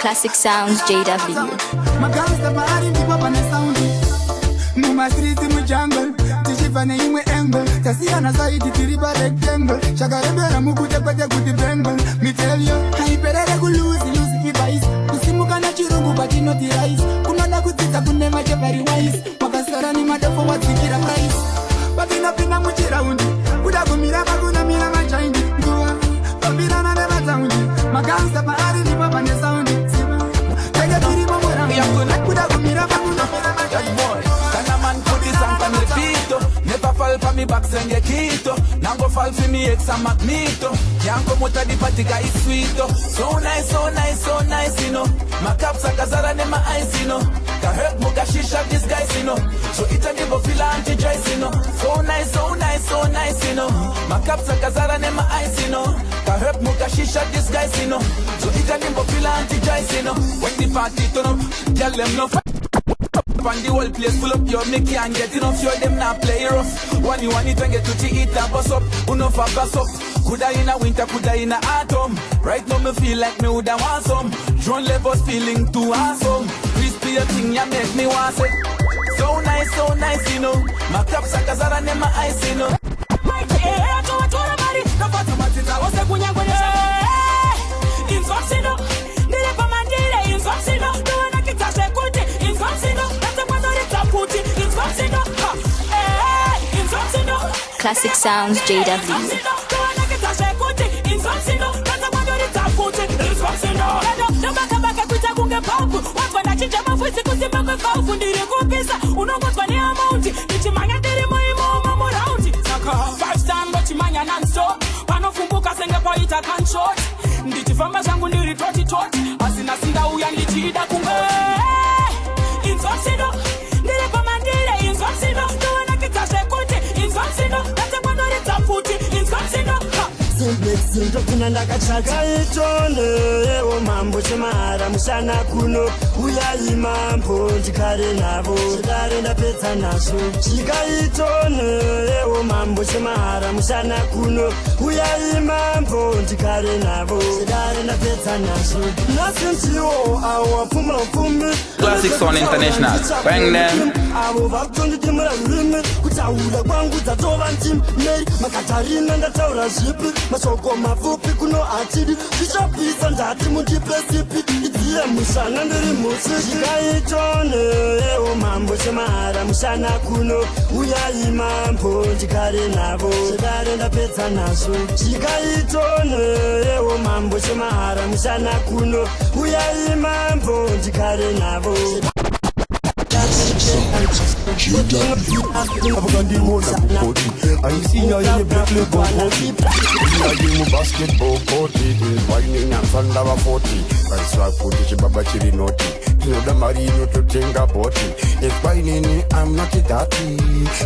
Classic Sounds JW. Never fall for me back and get keto. Now go fall for me ex and magneto. Can't come out of the party guy is sweet. So nice, so nice, so nice, you know. My caps are kazara in my eyes, you know. Can help muka shisha this guys, you know. So it a give a feel anti-dries, you know. So nice, so nice, so nice, you know. My caps are kazara in my eyes, you know. Can help muka shisha this guys, you know. So it a give a feel anti-dries, you know. When the party turn up, tell them no and the whole place full up, yo, me can't get enough, yo, them not play rough. One you want it and get to eat and bust up, enough of gas up. Coulda in a winter, coulda in a autumn. Right now me feel like me woulda want some. Drone levels feeling too awesome. Crispy a thing ya make me want it. So nice, you know. My caps are kazara in my eyes, you know. Classic Sounds JW. Nda kachaka itone ewo mambo chemara mushana kuno uyai mambo ndikare navo ndare ndapedza nazvo chika itone ewo mambo chemara mushana kuno uyai mambo ndikare navo ndare ndapedza nazvo nasintiwo awa pumla pumbi Classic Sound International bang them avo vakutondidimura rurimi kutaura kwangu dzatova ntim meri makatarina ndataura zvipi mashoko mapfupi kuno atidi zvichapisa ndati mundipe sipi idziye mushana ndiri musi zvikaitone ewo mambo chemara mushana kuno uyai mambo ndikare navo ndare ndapedza nazvo zvikaitone ewo mambo chemara mushana kuno uyai mambo ndikare navo I see you in the black label body. I give you basketball court. Whining and thunder 40. I swap footage baba chiri naughty. tinoda mari inototenga boti. Ekwainini I'm not dirty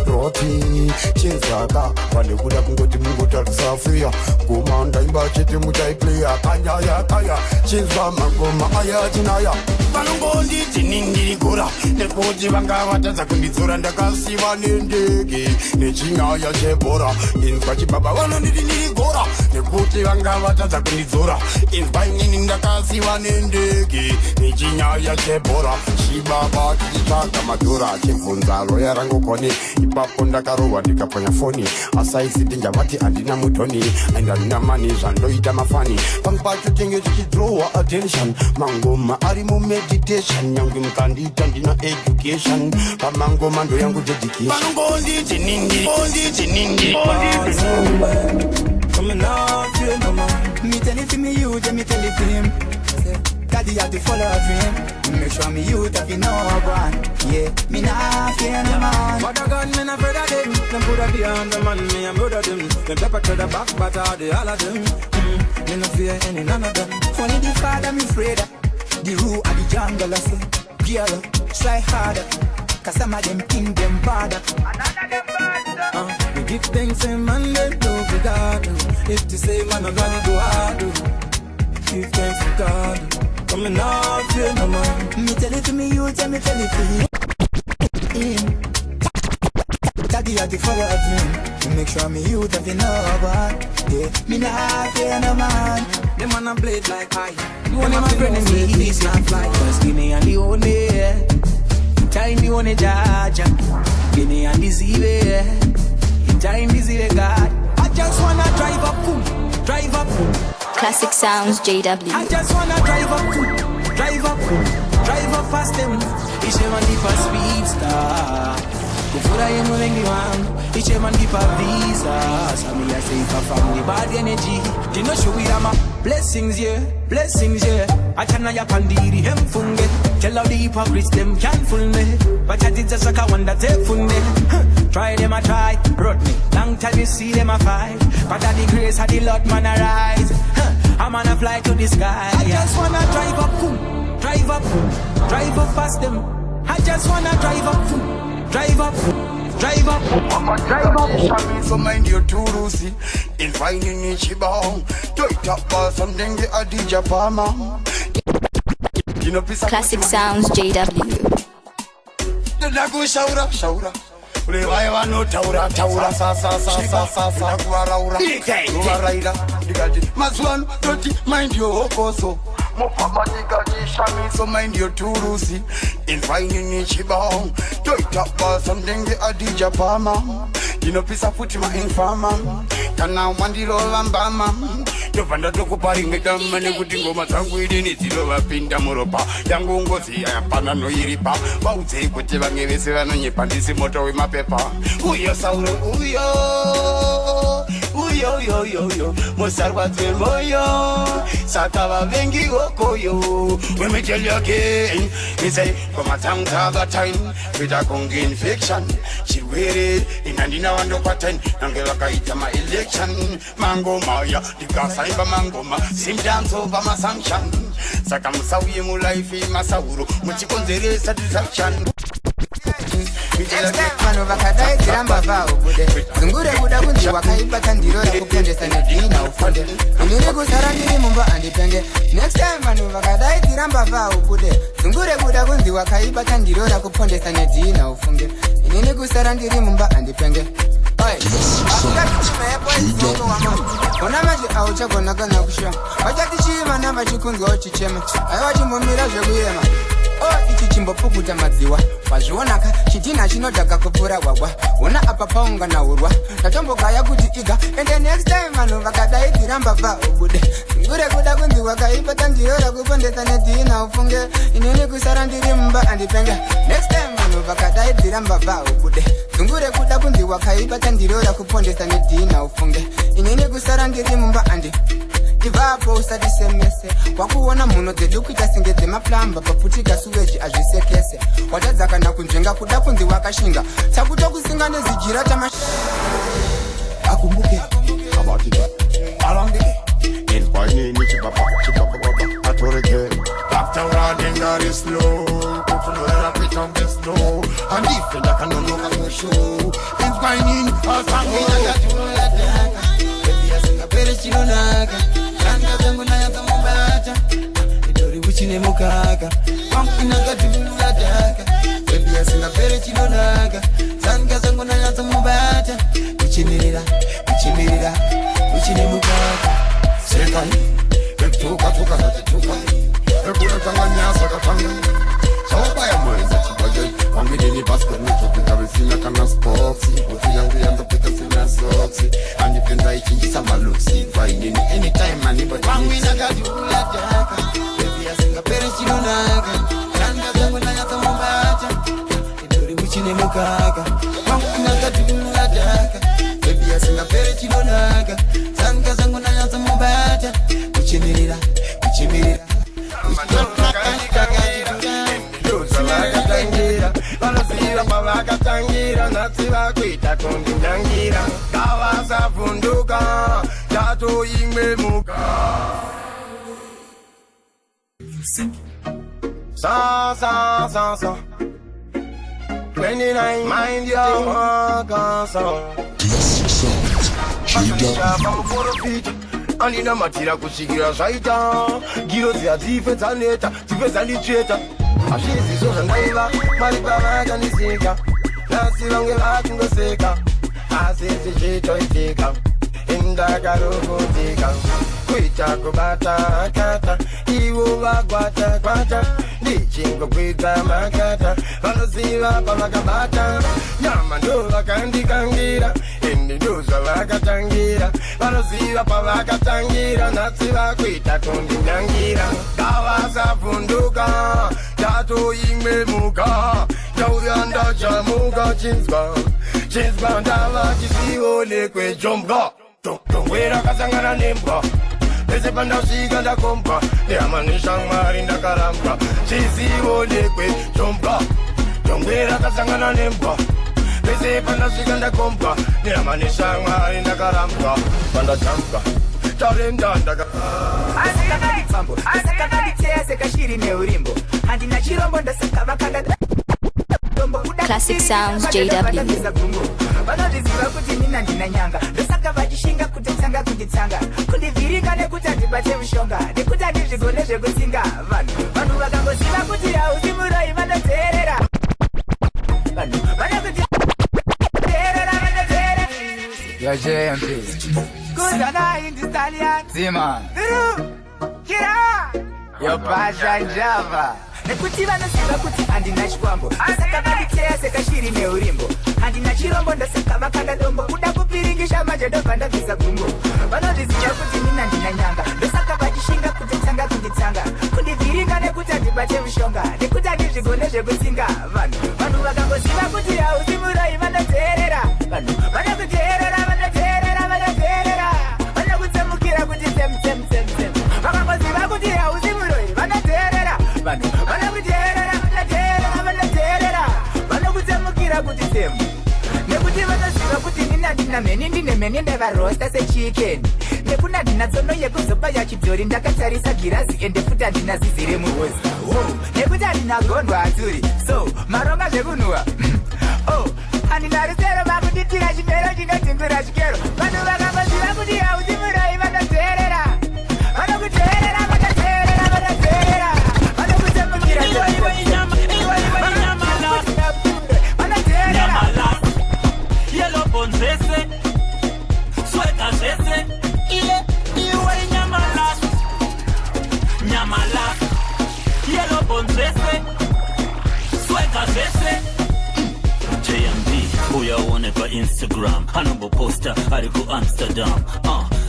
roti chinzaka pane kuda kungoti mungotarisa fiya ngoma ndaimba chete muchaiplaya kanyaya kaya chinzwa mangoma aya tinaya vanongonditi nindirigura nekuti vanga vatadza kundidzora ndakasiva nendege nechinyaya chebhora inzwa chibaba vanonditi ndirigora nekuti vanga vatadza kundidzora inzwa inini ndakasiva nendege nechinyaya chebhora chibaba tichitsvaga madhora achibvunza roya rangu koni ipapo ndakarohwa ndikapwanya foni asaisiti ndavati handina mutoni and handina mani zvandoita mafani pangu pacho tenge tichidrowa attention mangoma ari mumeditation nyange mukandiita ndina education pamangoma ndo yangu dedication vanongonditi ningi coming off you no man. Me tell it to me you, then me tell it to him. Daddy have to follow a dream. Make sure me you that you know one. Yeah, me nah fear no man. But I got me not afraid of them. Them put a behind the man, me I'm brother them. Them pepper to the back, but all the all of them. Me no fear any none of them. Only the father me afraid of. The who are the jungle I say. Girl, try harder. Cause some of them think them bother. We give thanks and man they do for God. If they say man I'm gonna go hard. Give thanks to God. Coming off you no man. Me tell it to me you, tell me tell it to him. Daddy had to follow a dream. To make sure me you that you know about. Yeah, me nah fear no man. Them man a blade like I. You want my friend and me, he's not fly. Cause Guinea and the only time the only judge. Guinea and the Zive. Time the Zive God. I just wanna drive up, drive up. Classic Sounds JW. I just wanna drive up fast them. Each man deep a speed star. Before I am moving the one, each man deep a visa. So me I say from the bad energy. They no show we am a blessings yeah. I tell ya pandiri hem funge. Tell all the hypocrites them can't fool me. But I did just like I wonder take fool me. Try them a try, rot me. Long time you see them a fight. But at the grace of the Lord man arise. I'm gonna fly to the sky. I just wanna drive up fast them. I just wanna drive up. So mind your turusi in finding Ichiba. Toita ball something the Adija Pama. Classic Sounds JW. The Lago Shaura. Ulewaiwa no taura sa kuwaraura kuwaraira digati mazwanu toti mind your hokoso mopamatika jishami so mind your turusi in finding Ichiba toita ball something the Adija Pama inopisa futi ma infama kana mandilo lambama ndovanda tokuparinga damane kuti ngoma dzangu idini dzinovapinda muropa yangu ngozi yapana noiripa vaudze kuti vange vese vanonyepa ndisi moto wemapepa uyo sauro uyo musarwadze moyo saka vavengi vokoyo when we tell you again we say ngoma dzangu dzava time kuita kunge infection chirwere inandina wandokwatani nange vakaita maelection mangomaya ndikasaimba mangoma simdanzo pamasanction saka musauye mulaifi masauro muchikonzeresa distraction Mano vakadai tiramba vao bude Zungure kuda kunzi wakaipata ndirora kupendesa nedina ufunde Inini kusara nini mumba andipenge Next time manu vakadai tiramba vao bude Zungure kuda kunzi wakaipata ndirora kupendesa nedina ufunde Inini kusara nini mumba andipenge Oi, akukati chimepo isoto wamo Ona maji aucha kona kusha Wajati chima na machikunzi ochichema Ayo wachimbomira zvekuyema Oh, ichi chimbopukuta madziwa Wazvionaka, chitina chinodhaka kupura wagwa Una apa paunga na urwa Tatombogaya kuti iga And the next time manu vakadai tiramba vao bude Ngure kuda kunzi wakaipata ndirora kupondesa nedina ufunge Inini kusara ndiri mumba andipenge Next time manu vakadai tiramba vao bude Ngure kuda kunzi wakaipata ndirora kupondesa nedina ufunge Inini kusara ndiri mumba andi Ivapo usati semese Wakuona muno dzedu kuita singedze maplamba Paputika suweji azvisekese Watadzaka na kunjenga kuda kunzi wakashinga Takuto kusinga nezijira tamasha Akumbuke Abatika Arambike In finding Ichiba Atoreke riding got it slow. Put on the rapid on the snow. And if you can no longer go show. It's whining, I'll stop me. Baby, I sing a better chinonaga. Ranga zangu na yata mubata. Idori uchine mukaka. Pampina katula daka. Baby, I sing a better chinonaga. Ranga zangu na yata mubata. Uchimirira, uchimirira, uchine mukaka. Sekani, ektuka tuka hatutuka. Ekuna tanganyasa katanga. Soba ya mweza chibaje. Wangidini basket nito kikabisina kana sports. Uti yangu yanda pika sina socks. Anipenda ichinjisa maluksi. Finding anytime anybody. Wangwina katula daka. Baby, I sing a better chinonaga. Ranga zangu na yata mubata. Idori uchine mukaka. Wangwina katula daka. Baby, I sing a better chinonaga. Ranga zangu na yata mubata. Uchimirira, uchimirira. Tangira natsiva kuita kundinyangira kavasavhunduka tatoimwemuka sa 29 mind your work andina matira kusikira zvaita giro dziyadzife dzaneta dzife dzandicheta hazviziso zvandaiva vari pavakanisika nasi vange vakungoseka asi zvichitoitika indakarokotika kuita kubata akata ivo vagwata-gwata ndichingokwidza makata vanoziva pavakabata nyama ndo vakandikangira indi ndo zvavakatangira vanoziva pavakatangira nhasi vakuita kundinyangira ngavasavhunduka tatoimwemuka ndauya ndachamuka chinzwa ndava chisionekwe jombwa tongwera kasangana nembwa pese pandasvika ndakombwa neamaneshamwari ndakarambwa chizionekwe jombwa tongwera kasangana nembwa pese pandasvika ndakombwa neamaneshamwari ndakarambwa pandajambwa tarenda ndaka asikakandipambo asakakanditeya sekashiri neurimbo handina chirombo ndasaka vakanda Classic Sounds JW. vanozviziva kuti nina ndina nyanga ndosaka vachishinga kutitsanga kunditsanga kundivhirika nekuti handibate mushonga nekuti handizvigone zvekutsinga vanhu vakangoziva kuti hausi muroi vanoteerera vanhu vanokuteerera vanoteerera yajempi kuzana indistalian zima kira yopasha njava nekuti vanoziva kuti handina chikwambo asaka vanditeya sekashiri neurimbo handina chirombo ndosaka vakanda dombo kuda kupiringisha manje ndobva ndabvisa gumbo vanozviziva kuti nina ndina nyanga ndosaka vachishinga kutitsanga kunditsanga kundivhiringa nekuti handibate mushonga nekuti handizvigone zvekutsinga vanhu vakangoziva kuti hausi muroi vanoteerera vanhu vanokuteerera vanoteerera vanoteerera vanokutsemukira kuti temtemtemtem vakangoziva kuti hausi muroi vanoteerera vanhu vanokuteerera vanoteerera vanoteerera vanokutsemukira kuti temu nekuti vanoziva kuti nina ndina mheni ndine mheni ndevarosta sechiikeni nekuna ndina tsono yekuzopa yachidhori ndakatarisa girazi ende futi handina zizi remuhozi nekuti handina gondwa aturi so maronga zvekunhuwa handina rusero vakunditira chimero chinodhingura chikero vanhu vakangoziva kuti hausi muroi vanoteerera vanokuteerera vanoteerera vanoteerera vanokutsemukira Yellow bonzese, suelta zese, iwe nyamala, yellow bonzese, suelta zese. JMB, uyaone pa Instagram, Hannibal poster, ariko Amsterdam.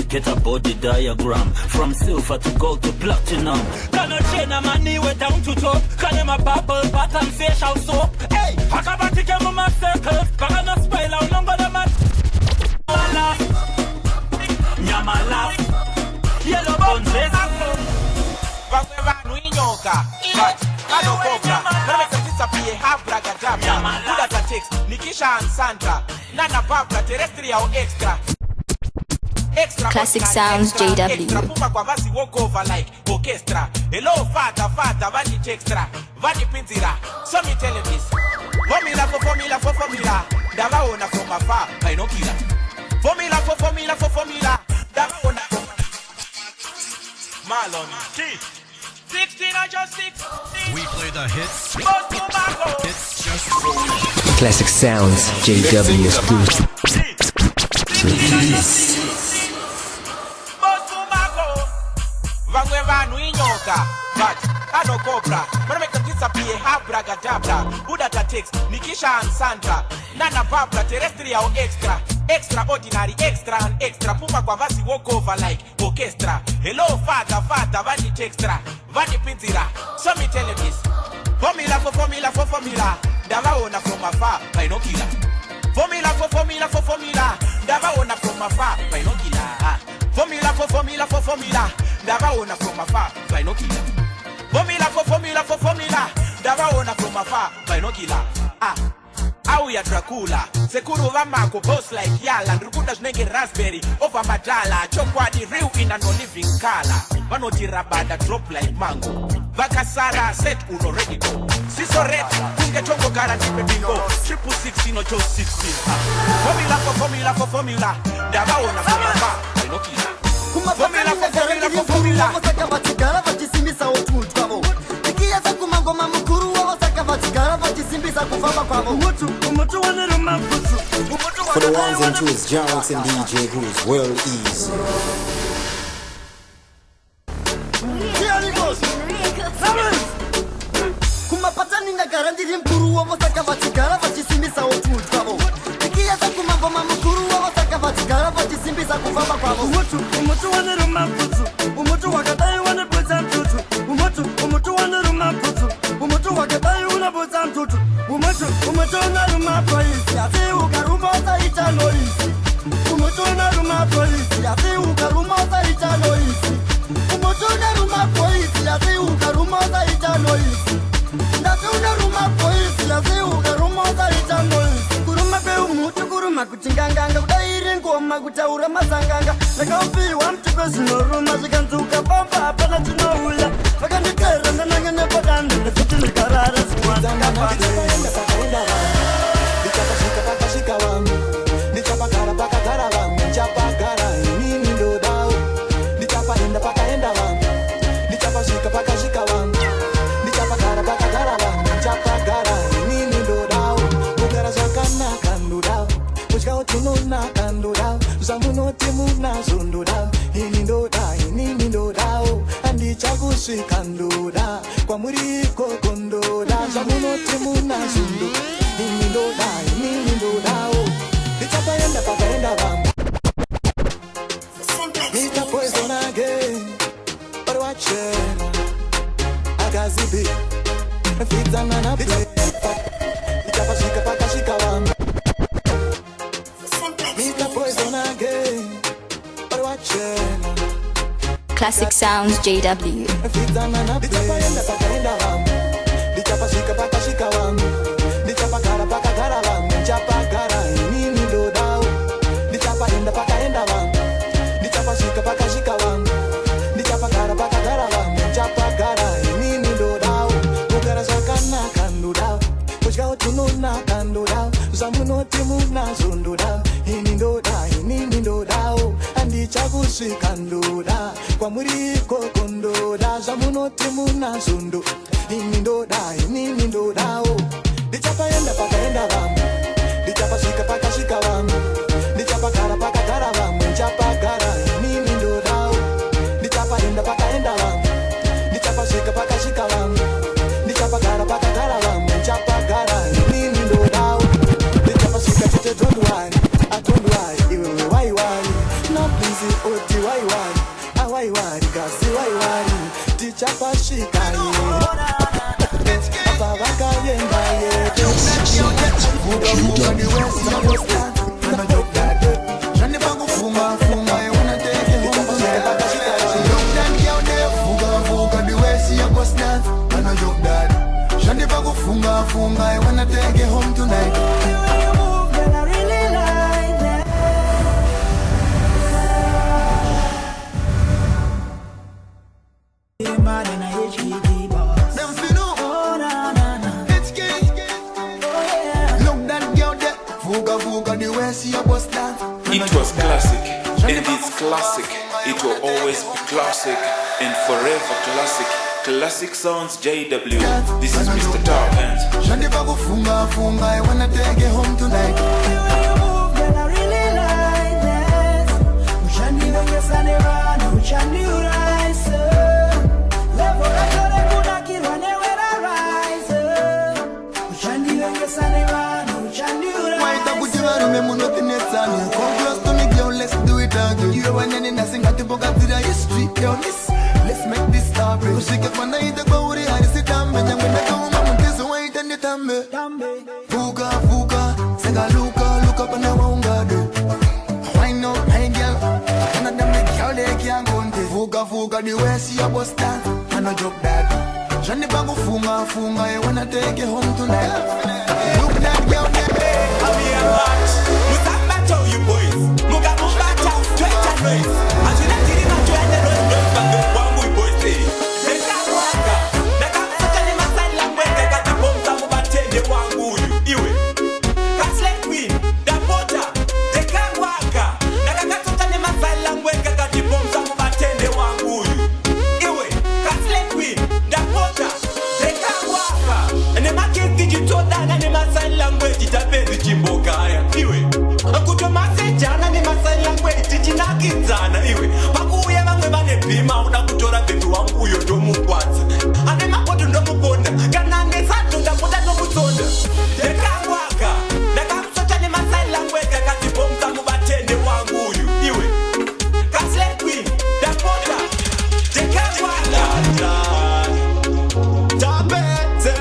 Get a body diagram, from silver to gold to platinum. Cannot chain a money way down to top. Can him a bubble pattern facial soap. Hey, Hakabati came on my circles, but I'm not spoil out longer than my Nyamala, yellow bones. Vakwevanu inyoka vanokobra vanomekatisapiye habragadabra kudata text nikisha ansanta nana babra terrestrial extra extra. Classic Sounds JW. Extra puma kwa basi walk over like orchestra. Hello fata vani extra, vani pinzira. So me tell him this. Formula for formula. Davaona from afar, I no killer. Formula for formula. Davaona from Marlon. 16 or just 16. We play the hits. Hits just for you. Classic Sounds JW exclusive. Vangwe vanu inyoka, but ano cobra. Wanna make them disappear, half bragadabra. Buddha text, Nikisha and Sandra. Nana Babla, terrestrial extra. Extraordinary, extra and extra. Puma kwa vasi walk over like orchestra. Hello, fata, vani extra. Vani pinzira. So me tell him this. Formula for formula. Davaona from afar, by no killer. Formula for formula. Davaona from afar, by no killer. Formula for formula. Davaona from afar, by no killer. Formula for formula. Davaona from afar, by no killer. Au ya Dracula, sekuru vamako boss like yala. Nrukunda snake raspberry, over madala. Chokwa di real in a no living color. Vano jirabada drop like mango. Vakasara set uno ready go. Siso red, kunge chongo garanti pe bingo. 666 no just 16. Formula for formula. Davaona from afar, by no killer. Formula for formula. Wasaka vatigara vachisimbisa ututwavo. Ikiyaza kumangoma mukuru wasaka vatigara vachisimbisa kufamba kwavo. Umutu wanero mafutu. For the ones and twos, Johnson DJ Who's well easy. Kumapatani na garantiri mkuru wasaka vatigara vachisimbisa ututwavo. Ikiyaza kumangoma mukuru wasaka vatigara vachisimbisa kufamba kwavo. Umutu wanero mafutu. Umutu wakadai wanapuza mtutu. Umutu wanero mafutu. Umutu wakadai unapuza mtutu. Umutu unaruma polisi. Ati ukarumoza itanoisi. Umutu unaruma polisi. Ati ukarumoza itanoisi. Umutu unaruma polisi. Ati ukarumoza itanoisi. Ndati unaruma polisi. Ati ukarumoza itanoisi. Kuruma pe umutu kuruma kuchinganganga. Kudairi ngoma kutaura mazanganga. Nakaupiwa mtuko zinoruma. Zikanzuka bamba hapana tunaula. Vakanditera nanangene padanda. Nekuti nikarara zimwazanga pande. Nichapashika wangu. Nichapakara wangu. Nichapakara inini ndo dao. Nichapaenda wangu. Nichapashika wangu. Nichapakara wangu. Nichapakara inini ndo dao. Mugara zakana kandu dao. Mushka utununa kandu dao. Zamuno timuna zundu dao. Ini ndo dao. Andi chagusi kandu dao. Kwa muriko kondo dao. Zamuno timuna zundu. Ini ndo dao. Nichapaenda wangu. Nita poison again. But watch it. Agazibi. Fitana na play. Nichapashika wangu. Nita poison again. But watch it. Classic Sounds JW. Fitana na play. Nichapaenda wangu. Nichapashika wangu. Nichapakara wangu. Nichapakara inini ndo dao. Nichapaenda wangu. Nichapashika wangu. Nichapakara wangu. Nichapakara inini ndo dao. Mugara zakana kandu dao. Mushka utununa kandu dao. Zamuno timuna zundu dao. Ini ndo dao. Andi chagusi kandu dao. Kwa muriko kondo dao. Zamuno timuna zundu. Ini ndo dao. Nichapaenda wangu. Nichapashika wangu. Nichapakara wangu. Nichapakara inini ndo dao. Nichapaenda wangu. Nichapashika wangu. Nichapakara wangu. Nichapakara inini ndo dao. Nichapashika chete don't worry. Iwe wai. Na busy oti wai. Wai. Kasi wai. Tichapashika I wanna take you home tonight. It was classic, and it's classic. It will always be classic, and forever classic. Classic Sounds JW. This is Mr. Tar Hands. Shandi bagu funga funga, I wanna take it home tonight. I really like this. Shandi wenye sanera, no shandi rise. Level I gotta put a kid on it when I rise. Shandi wenye sanera, no shandi rise. Why don't you remember nothing that's on you? Come close to me, girl, let's do it again. You and any nothing got to book up to the history, girl. Let's make this story. You shake it when I eat the body, I sit down, and when I come home, this way, then you tell me. Fuga, fuga, say look up and I won't get it. Why not, hey girl? One of them make girl they can't go on this. Fuga, the way she a bust that, I no joke that. Johnny Bago funga, I wanna take you home tonight. Look that girl, baby. I'm here a lot. Look at my toe, you boys. Look at my back out, stretch and race. I should have did it, I tried to run, but the one we boys say. They can't walk out. They can't such an immense language. They got the bombs and move and take the one good. Iwe. That's like Queen, the Potter. They can't walk out. They got such an immense language. They got the bombs and move and take the one good. Iwe. That's like Queen, the Potter. They can't walk out. And they might get digital down and they might sign language. It's a basic Jimbo Kaya. Iwe. Akuto masejana ni masai language tichinakizana iwe pakuuya vamwe vane bhima uda kutora bhebi wangu uyo ndomukwadza ane mapoto ndomuponda kana nesato ndakuda nomutsonda ndekangwaka ndakamusota nemasai language akatibomsa muvatende wangu uyu iwe kaslekwi ndapota ndekangwaka tapete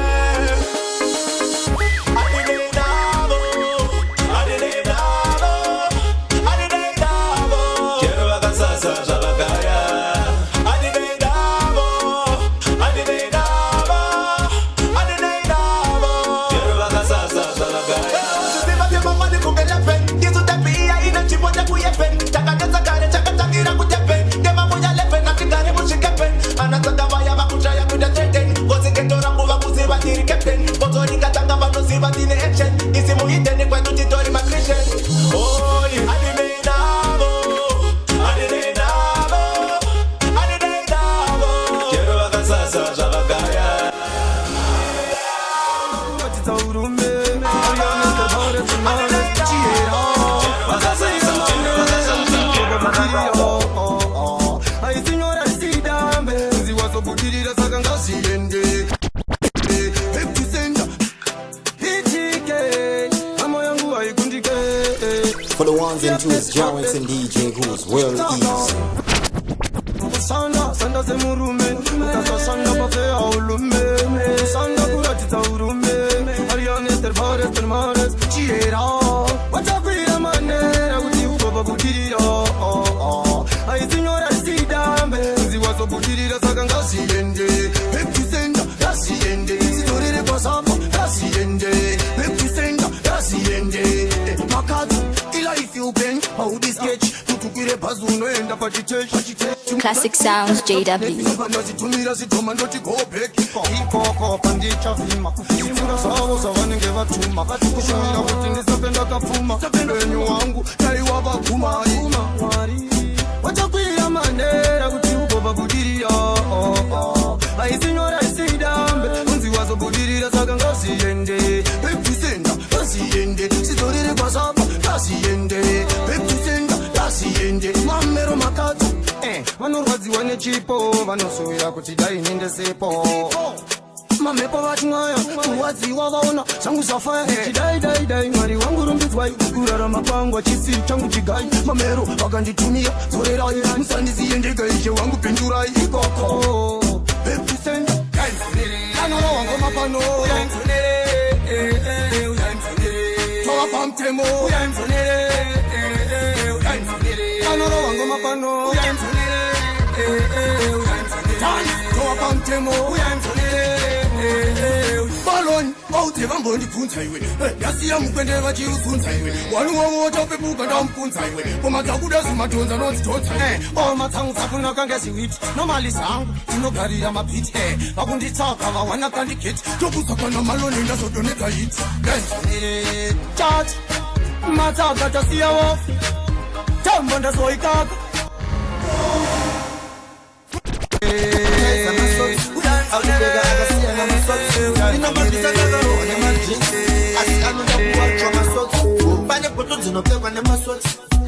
For the ones and twos, Jones and DJ Goose, well easy. Sanda se murume, ukasa sanda pafe aulume, sanda kuratita urume, Ariane tervares termares, chiera, watakwira manera kuti ugoba kutirira, ai signora sidambe, ziwazo kutirira saka ngasiende, epicenda ngasiende, sitorere pasamo ngasiende, epicenda ngasiende, makati if you bend, how this sketch, Classic Sounds JW. Mamero makatu vanorwadziwa nechipo vanosuvira kuti dai nende sepo mamepo vatin'aya kurwadziwa vaona zvangu zvafaya chidai mwari wangu rumbidzwai kurarama kwangu achisi changu chigai mamero vakanditumira dzorerai musandiziye ndega ishe wangu pindurai ikoko epicenta kanoro wangu mapano mavapamtemo kanoro wangu mapano baloni vauti vambondibvunza iwe yasiya mukwende vachiusunza iwe wanuwawotaupepuka ndamupunza iwe komadzakuda zimatonza nonzitodza omatsangu dzakunaka ngeziwiti nomali zangu dzinogarira mabhiti vakunditsaka vawana kandiketi tokutsakana maloni ndazodoneka hiti chachi matsaka tasiya wofi tambo ndazoikaka pane poto dzinopfekwa nemasocks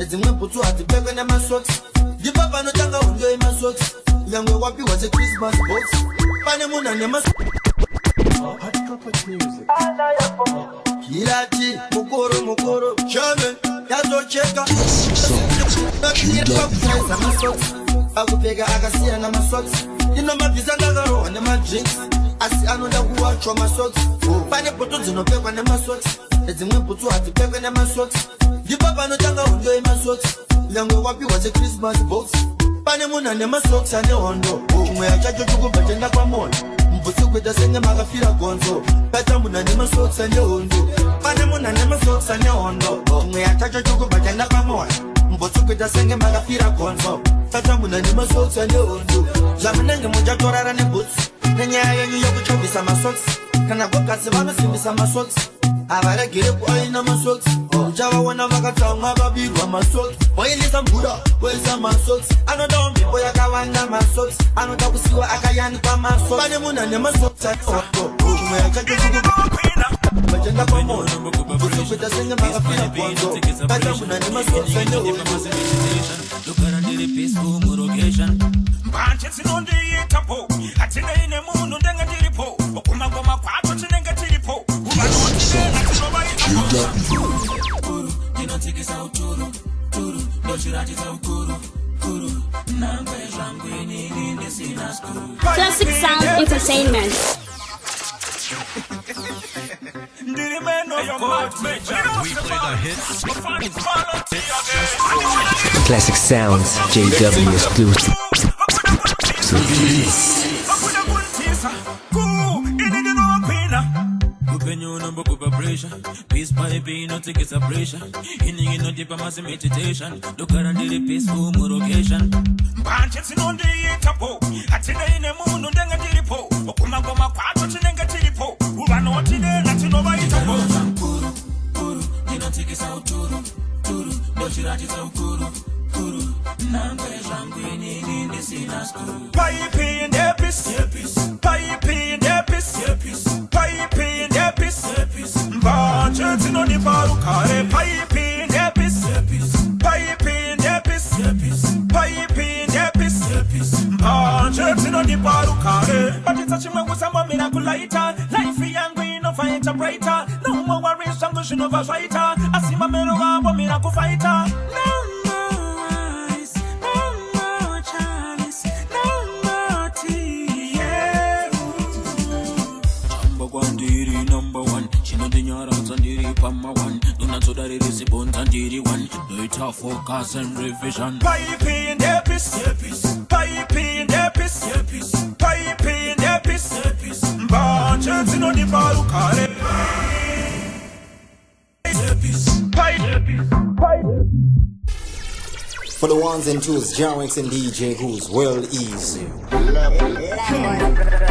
dzimwe bhutsu hadzipfekwe nemasocks ndipapa anotanga hondo yemasocks nyangwe wapiwa sechristmas box pane munhu ane irati mukoro shame yazocheka akupfeka akasiyana namasocks inomabvisa ndakarohwa nemadrinks asi anoda kuwachwa masocks pane bhutsu dzinopfekwa nemasocks dzimwe bhutsu hadzipfekwe nemasocks ndipapa anotanga hondo yemasocks nyangwe wapiwa sechristmas box pane munhu ane masocks ane hondo umwe achacho chokubva tenda kwamona mbutsu kuita senge makafira gonzo pata munhu ane masocks ane hondo pane munhu ane masocks ane hondo umwe achacho chokubva tenda kwamona mbutsu kuita senge makafira gonzo pata munhu ane masocks ane hondo zvamunenge muchatorara nebhutsu nenyaya yenyu yokuchovisa masocks kana gokasi vanosimbisa masocks avaregere kuaina masocks uchavaona vakatsamwa vabirwa masocks wailisa mvura waisa masocks anodawo mhepo yakawanda masocks anoda kusiwa akayanikwa masocks pane munhu ane masocks umwe achachokuvachenda kwamona kuita senge makafira gonzo pata munhu ane masocks mbanje dzinondiitapo hatineine munhu ndenge ndiripo kumangoma kwacho tinenge tiripo ndinotikisa uturu ndochiratidza ukuru nangwe zvangu inini ndisina skuru. Classic Sound Entertainment. Classic Sounds JW exclusive. Peace by being no take a pressure. In no deep mass meditation. Look around the peaceful murogation. Branches in on the tapo. I tell in a moon, no danga tilipo. Okumagoma quato to nanga tilipo. Who are not in there, not to know by tapo. Kuru, you don't take us out, Turu. Don't you write it out, Kuru. Nangwe Janguini in the Sinas Kuru. Pipe in the piece, pipe in the piece, pipe in the piece. Branches in on the barukare. Pipe in the piece, pipe in the piece, pipe in the piece. Branches in on the barukare. But it's a chimney with some miracle lighter. Life young, we no fighter brighter. No more worries, I'm pushing over fighter. I see my miracle fighter. No. Number one, she know the yards and the pama one. Do not so that it is a bone and the one. No, it's a focus and revision. Pipe in the piece, pipe in the piece, pipe in the piece. Branches in on the barukare. For the ones and twos, Jarwix and DJ Who's well easy.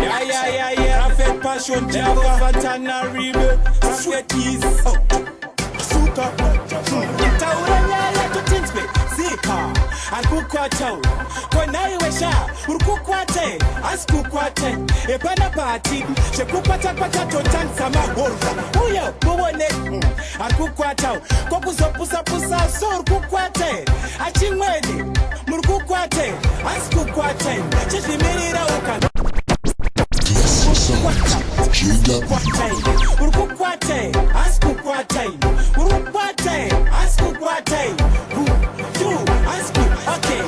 Yeah. Affect passion, Java, Fatana, Rebel, Sweat easy. Suka, Tauranya, to Tinspe, Zika, and Kukwatao. When I wish Urkukwate, Askukwate, a Panapati, Shekupata to Tansama, Uya, Buone, and Kukwatao, Kopusa, so Kukwate, Achimedi, Murkukwate, Askukwate, Chishimira Okan. Urkukwate, askukwate, urkukwate, askukwate, okay.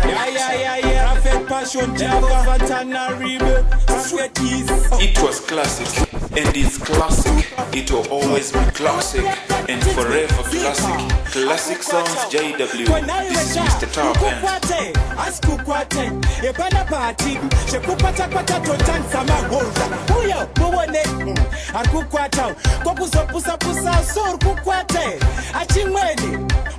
Yeah. Affect passion, Java, Fatana, Rebel, Sweat easy. It was classic, and it's classic. It will always be classic, and forever classic. Classic Sounds JW. This is Mr. Top End. Askukwate, a panapati, Shekupata to Tansama, Uya, Buone, and Kukwata, Kopusa, so Kukwate, Achimedi,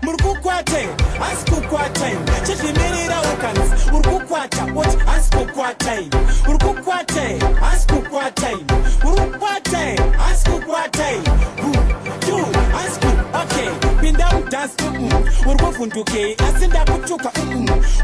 Murkukwate, Askukwate, Chishimira Okans, Urkukwata, what Askukwate, Urkukwate, Askukwate, Urkukwate, Askukwate, you, Asku, okay, Pindam dance, urikuvhundukei asi ndakutuka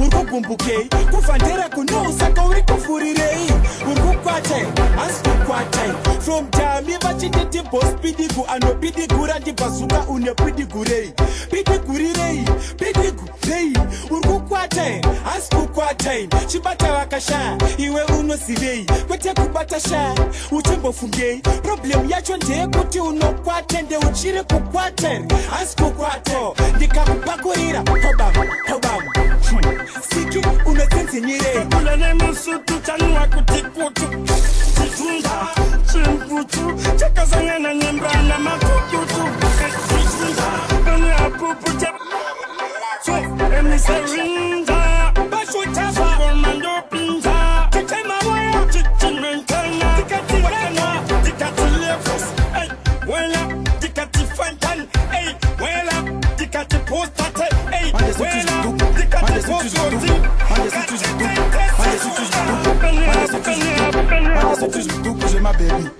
urikugumbukei kuvhandera kuno saka urikufurirei urikukwatai hasi kukwatai from tami vachititi bos pidigu anopidigura ndibvazuka une pidigurei pidigurirei pidigurei urikukwatai hasi kukwatai chibata vakashaya iwe unozivei kwete kubata shaya uchimbofungei problem yacho ndeyekuti unokwata nde uchiri kukwata hasi kukwata ndikakupakurira hobamu siki unotsinzinyirei ulane musutu chanwa kutikutu chizunda chimputu chakazangana nyembana makukutu chizunda kani apupu emiserinda bashutava komando pinza chitemawaya chichimentana dikativana dikatilefos wela dikatifantan wela dikatipostate wela dikatiposoti J'ai ma baby.